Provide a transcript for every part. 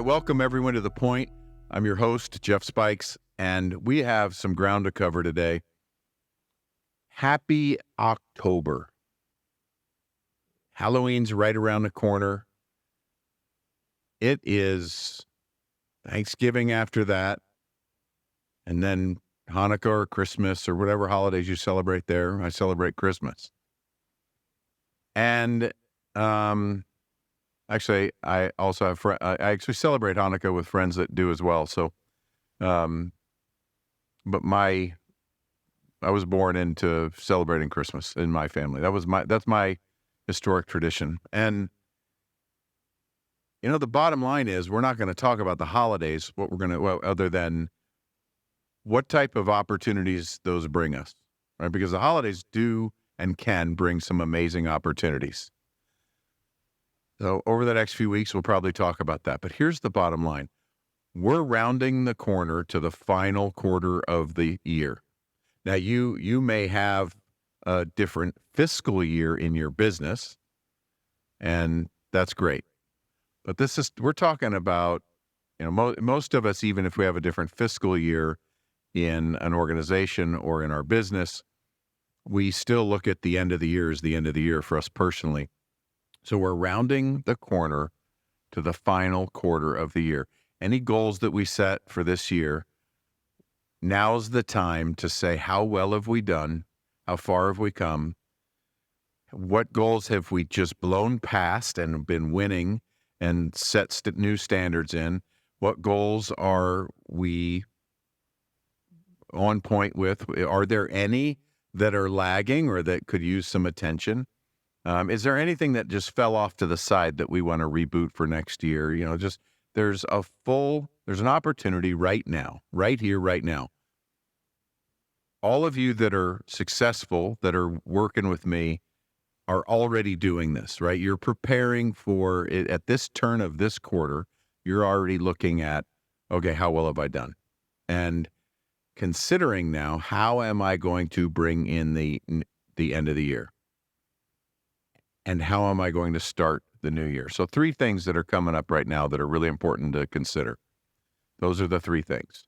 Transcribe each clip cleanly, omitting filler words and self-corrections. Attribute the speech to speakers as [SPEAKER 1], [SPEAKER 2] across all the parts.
[SPEAKER 1] welcome everyone to The Point. I'm your host, Jeff Spikes, and we have some ground to cover today. Happy October. Halloween's right around the corner. It is Thanksgiving after that, and then Hanukkah or Christmas or whatever holidays you celebrate there. I celebrate Christmas. And actually, I also have I actually celebrate Hanukkah with friends that do as well. So, but I was born into celebrating Christmas in my family. That's my historic tradition. And the bottom line is we're not going to talk about the holidays. Other than what type of opportunities those bring us, right? Because the holidays do and can bring some amazing opportunities. So over the next few weeks, we'll probably talk about that. But here's the bottom line. We're rounding the corner to the final quarter of the year. Now, you may have a different fiscal year in your business, and that's great. But we're talking about, most of us, even if we have a different fiscal year in an organization or in our business, we still look at the end of the year as the end of the year for us personally. So we're rounding the corner to the final quarter of the year. Any goals that we set for this year, now's the time to say, how well have we done? How far have we come? What goals have we just blown past and been winning and set new standards in? What goals are we on point with? Are there any that are lagging or that could use some attention? Is there anything that just fell off to the side that we want to reboot for next year? There's an opportunity right now, right here, right now. All of you that are successful, that are working with me, are already doing this, right? You're preparing for it at this turn of this quarter. You're already looking at, okay, how well have I done? And considering now, how am I going to bring in the end of the year? And how am I going to start the new year? So 3 things that are coming up right now that are really important to consider. Those are the 3 things.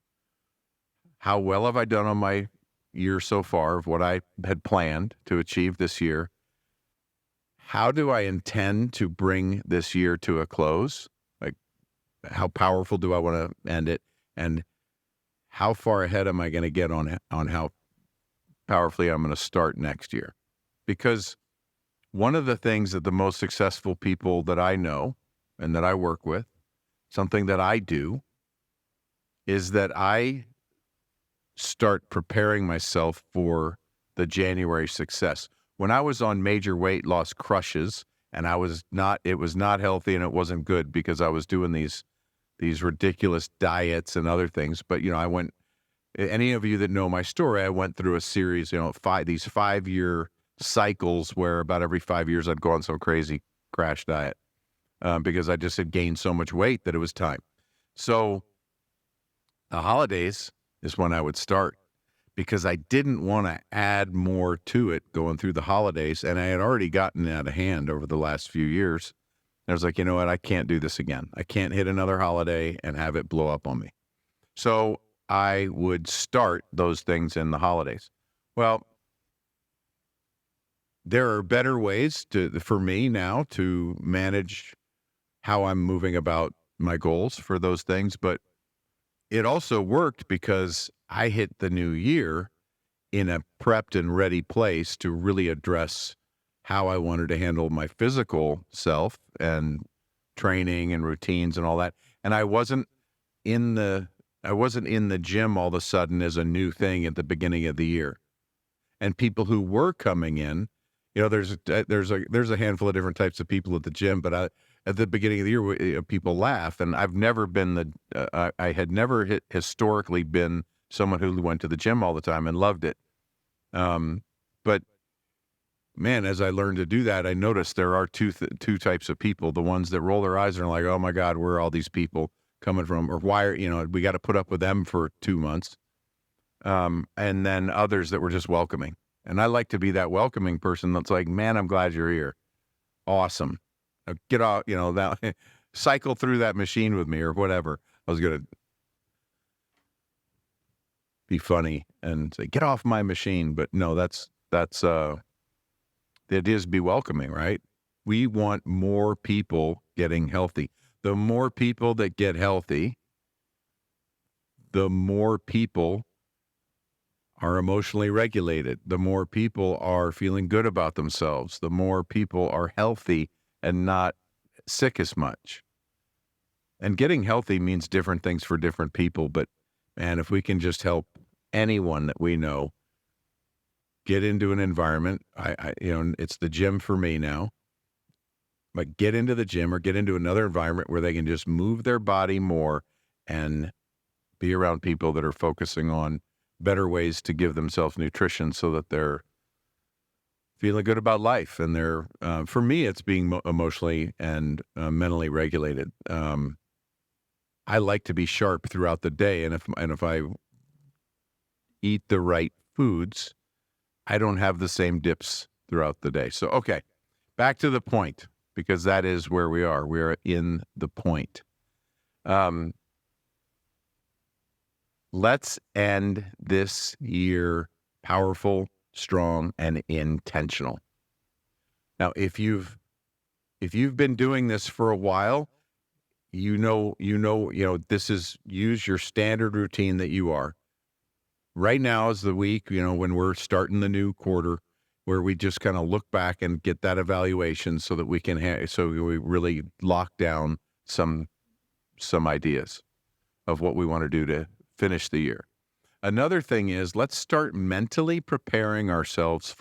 [SPEAKER 1] How well have I done on my year so far of what I had planned to achieve this year? How do I intend to bring this year to a close? Like, how powerful do I want to end it? And how far ahead am I going to get on how powerfully I'm going to start next year? Because one of the things that the most successful people that I know and that I work with, something that I do, is that I start preparing myself for the January success. When I was on major weight loss crushes and it was not healthy and it wasn't good because I was doing these ridiculous diets and other things. But, any of you that know my story, I went through a series, these 5-year cycles where about every 5 years I'd go on some crazy crash diet because I just had gained so much weight that it was time. So the holidays is when I would start because I didn't want to add more to it going through the holidays. And I had already gotten out of hand over the last few years. And I was like, you know what? I can't do this again. I can't hit another holiday and have it blow up on me. So I would start those things in the holidays. Well, there are better ways for me now to manage how I'm moving about my goals for those things. But it also worked because I hit the new year in a prepped and ready place to really address how I wanted to handle my physical self and training and routines and all that. And I wasn't in the gym all of a sudden as a new thing at the beginning of the year. And people who were coming in, there's a handful of different types of people at the gym, but at the beginning of the year, people laugh. And I've never been I had never historically been someone who went to the gym all the time and loved it. But man, as I learned to do that, I noticed there are two types of people: the ones that roll their eyes and are like, "Oh my God, where are all these people coming from?" Or why are we got to put up with them for 2 months? And then others that were just welcoming. And I like to be that welcoming person that's like, man, I'm glad you're here. Awesome. Get off, cycle through that machine with me or whatever. I was going to be funny and say, get off my machine. But no, the idea is be welcoming, right? We want more people getting healthy. The more people that get healthy, the more people are emotionally regulated. The more people are feeling good about themselves. The more people are healthy and not sick as much. And getting healthy means different things for different people. But man, if we can just help anyone that we know get into an environment, it's the gym for me now. But get into the gym or get into another environment where they can just move their body more and be around people that are focusing on better ways to give themselves nutrition so that they're feeling good about life. And they're, for me, it's being emotionally and mentally regulated. I like to be sharp throughout the day. And if I eat the right foods, I don't have the same dips throughout the day. So, okay, back to the point, because that is where we are. We are in the point. Let's end this year powerful, strong, and intentional. Now, if you've been doing this for a while, this is use your standard routine that you are. Right now is the week, when we're starting the new quarter, where we just kind of look back and get that evaluation so that we can so we really lock down some ideas of what we want to do to finish the year. Another thing is, let's start mentally preparing ourselves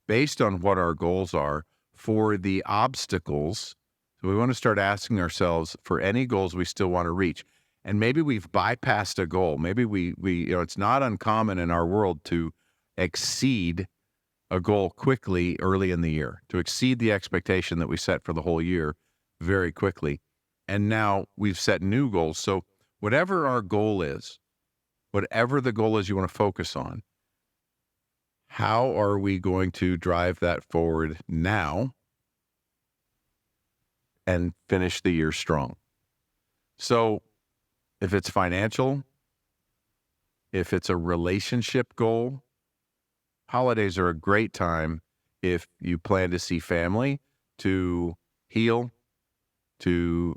[SPEAKER 1] based on what our goals are, for the obstacles. So we want to start asking ourselves for any goals we still want to reach. And maybe we've bypassed a goal. Maybe we it's not uncommon in our world to exceed a goal quickly early in the year, to exceed the expectation that we set for the whole year very quickly. And now we've set new goals. So whatever our goal is, whatever the goal is you want to focus on, how are we going to drive that forward now and finish the year strong? So if it's financial, if it's a relationship goal, holidays are a great time if you plan to see family, to heal, to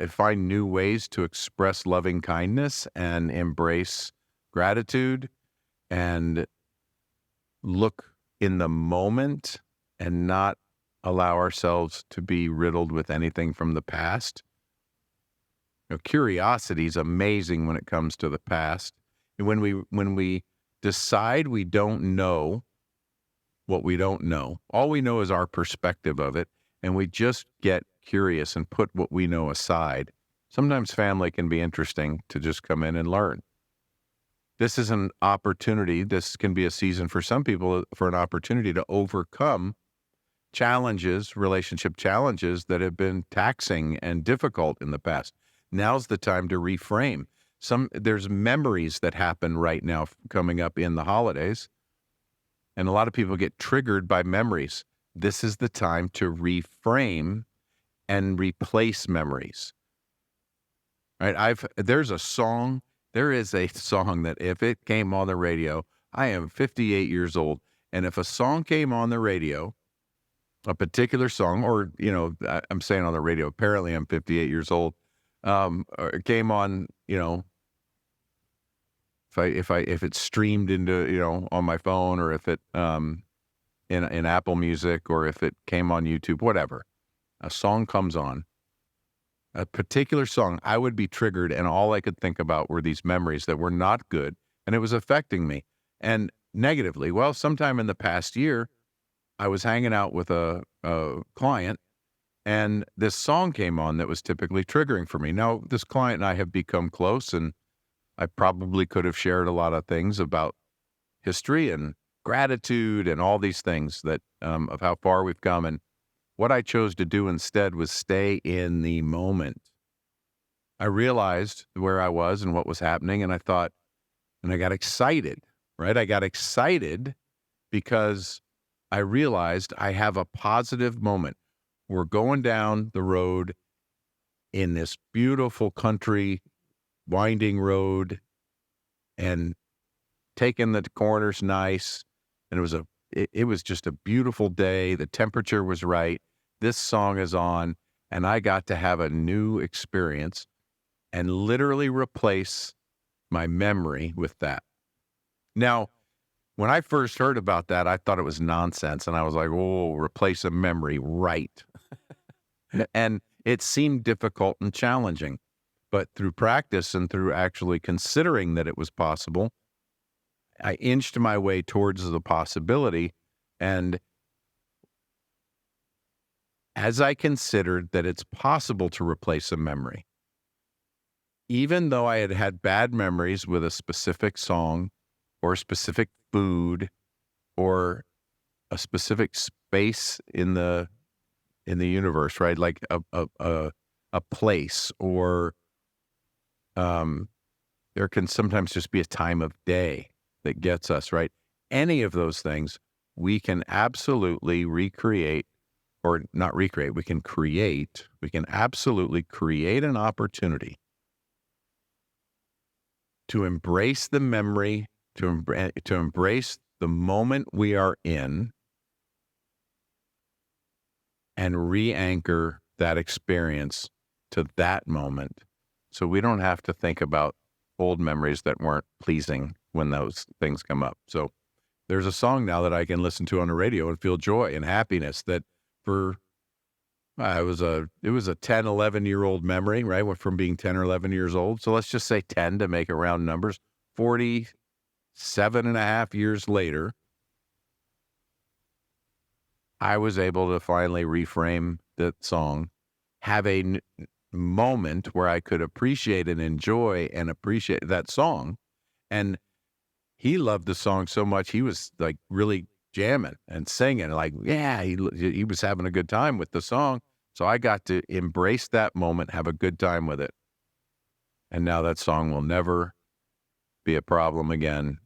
[SPEAKER 1] find new ways to express loving kindness and embrace gratitude and look in the moment and not allow ourselves to be riddled with anything from the past. Curiosity is amazing when it comes to the past. And when we decide we don't know what we don't know, all we know is our perspective of it, and we just get curious and put what we know aside. Sometimes family can be interesting to just come in and learn. This is an opportunity. This can be a season for some people for an opportunity to overcome challenges, relationship challenges that have been taxing and difficult in the past. Now's the time to reframe. There's memories that happen right now coming up in the holidays, and a lot of people get triggered by memories. This is the time to reframe and replace memories. Right? There is a song that if it came on the radio, I am 58 years old, and if a song came on the radio, a particular song, or, I'm saying on the radio, apparently I'm 58 years old, or it came on, if it streamed into, on my phone, or if it, in Apple Music, or if it came on YouTube, whatever, a song comes on, a particular song, I would be triggered, and all I could think about were these memories that were not good, and it was affecting me, and negatively. Well, sometime in the past year, I was hanging out with a client, and this song came on that was typically triggering for me. Now, this client and I have become close, and I probably could have shared a lot of things about history and gratitude and all these things that of how far we've come. And what I chose to do instead was stay in the moment. I realized where I was and what was happening, and I thought, and I got excited, right? I got excited because I realized I have a positive moment. We're going down the road in this beautiful country winding road and taking the corners nice. And it was just a beautiful day. The temperature was right. This song is on, and I got to have a new experience and literally replace my memory with that. Now, when I first heard about that, I thought it was nonsense. And I was like, oh, replace a memory, right? And it seemed difficult and challenging. But through practice and through actually considering that it was possible, I inched my way towards the possibility. And as I considered that it's possible to replace a memory, even though I had had bad memories with a specific song or a specific food or a specific space in the universe, right? Like a place, or there can sometimes just be a time of day that gets us, right? Any of those things we can absolutely recreate, or not recreate, we can create, we can absolutely create an opportunity to embrace the memory, to embrace the moment we are in, and re-anchor that experience to that moment. So we don't have to think about old memories that weren't pleasing when those things come up. So there's a song now that I can listen to on the radio and feel joy and happiness that for it was a 10, 11-year-old memory, right? Went from being 10 or 11 years old. So let's just say 10 to make it round numbers. 47 and a half years later, I was able to finally reframe that song, have a moment where I could appreciate and enjoy and appreciate that song. And he loved the song so much, he was like really jamming and singing, like, yeah, he was having a good time with the song. So I got to embrace that moment, have a good time with it. And now that song will never be a problem again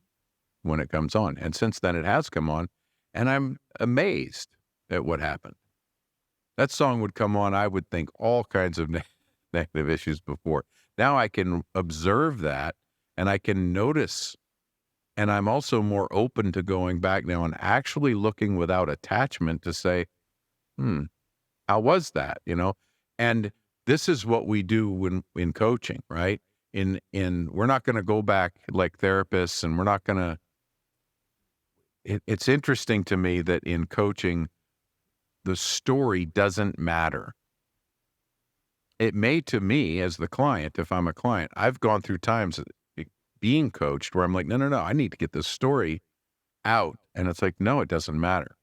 [SPEAKER 1] when it comes on. And since then it has come on, and I'm amazed at what happened. That song would come on, I would think all kinds of negative issues before. Now I can observe that and I can notice. And I'm also more open to going back now and actually looking without attachment to say, how was that? And this is what we do when in coaching, right? We're not going to go back like therapists, and we're not going to, it's interesting to me that in coaching, the story doesn't matter. It may to me as the client, if I'm a client, I've gone through times being coached where I'm like, no, I need to get this story out. And it's like, no, it doesn't matter.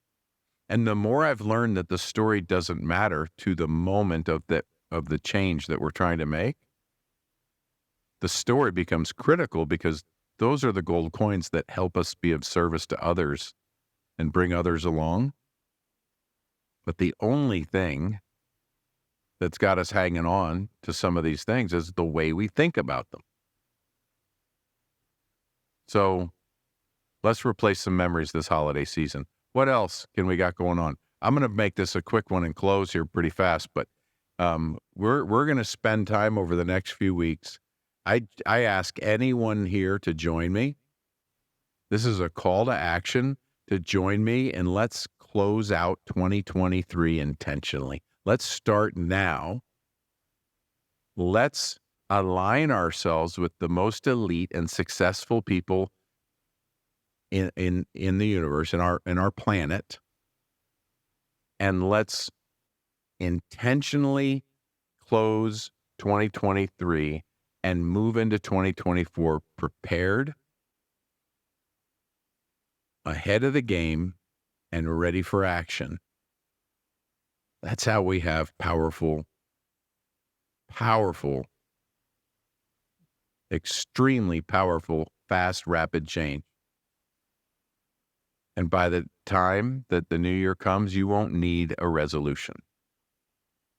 [SPEAKER 1] And the more I've learned that the story doesn't matter to the moment of the change that we're trying to make, the story becomes critical, because those are the gold coins that help us be of service to others and bring others along. But the only thing that's got us hanging on to some of these things is the way we think about them. So let's replace some memories this holiday season. What else can we got going on? I'm going to make this a quick one and close here pretty fast, but we're going to spend time over the next few weeks. I ask anyone here to join me. This is a call to action to join me, and let's close out 2023 intentionally. Let's start now. Let's align ourselves with the most elite and successful people in the universe, in our planet, and let's intentionally close 2023 and move into 2024 prepared, ahead of the game, and ready for action. That's how we have powerful, extremely powerful, fast, rapid change. And by the time that the new year comes, you won't need a resolution.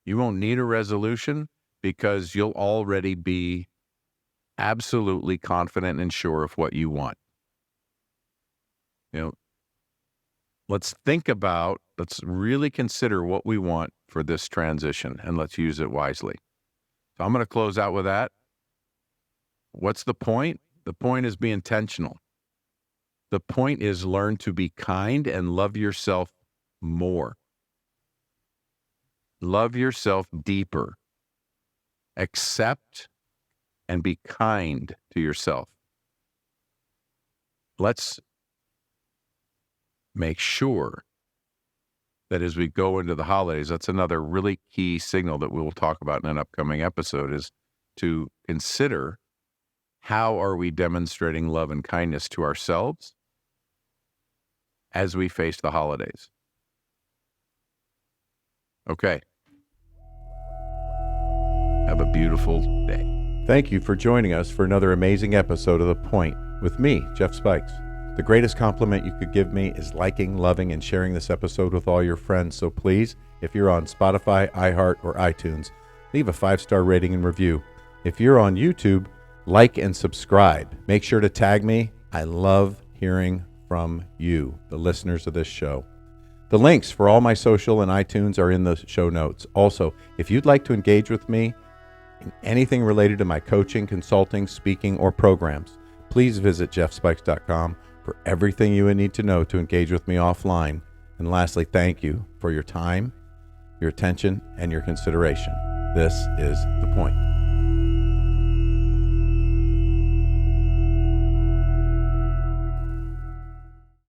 [SPEAKER 1] You won't need a resolution because you'll already be absolutely confident and sure of what you want. Let's really consider what we want for this transition, and let's use it wisely. So I'm going to close out with that. What's the point? The point is be intentional. The point is learn to be kind and love yourself more. Love yourself deeper. Accept and be kind to yourself. Let's make sure that as we go into the holidays, that's another really key signal that we will talk about in an upcoming episode, is to consider how are we demonstrating love and kindness to ourselves as we face the holidays. Okay. Have a beautiful day. Thank you for joining us for another amazing episode of The Point with me, Jeff Spikes. The greatest compliment you could give me is liking, loving, and sharing this episode with all your friends. So please, if you're on Spotify, iHeart, or iTunes, leave a 5-star rating and review. If you're on YouTube, like and subscribe. Make sure to tag me. I love hearing from you, the listeners of this show. The links for all my social and iTunes are in the show notes. Also, if you'd like to engage with me in anything related to my coaching, consulting, speaking, or programs, please visit jeffspikes.com for everything you would need to know to engage with me offline. And lastly, thank you for your time, your attention, and your consideration. This is The Point.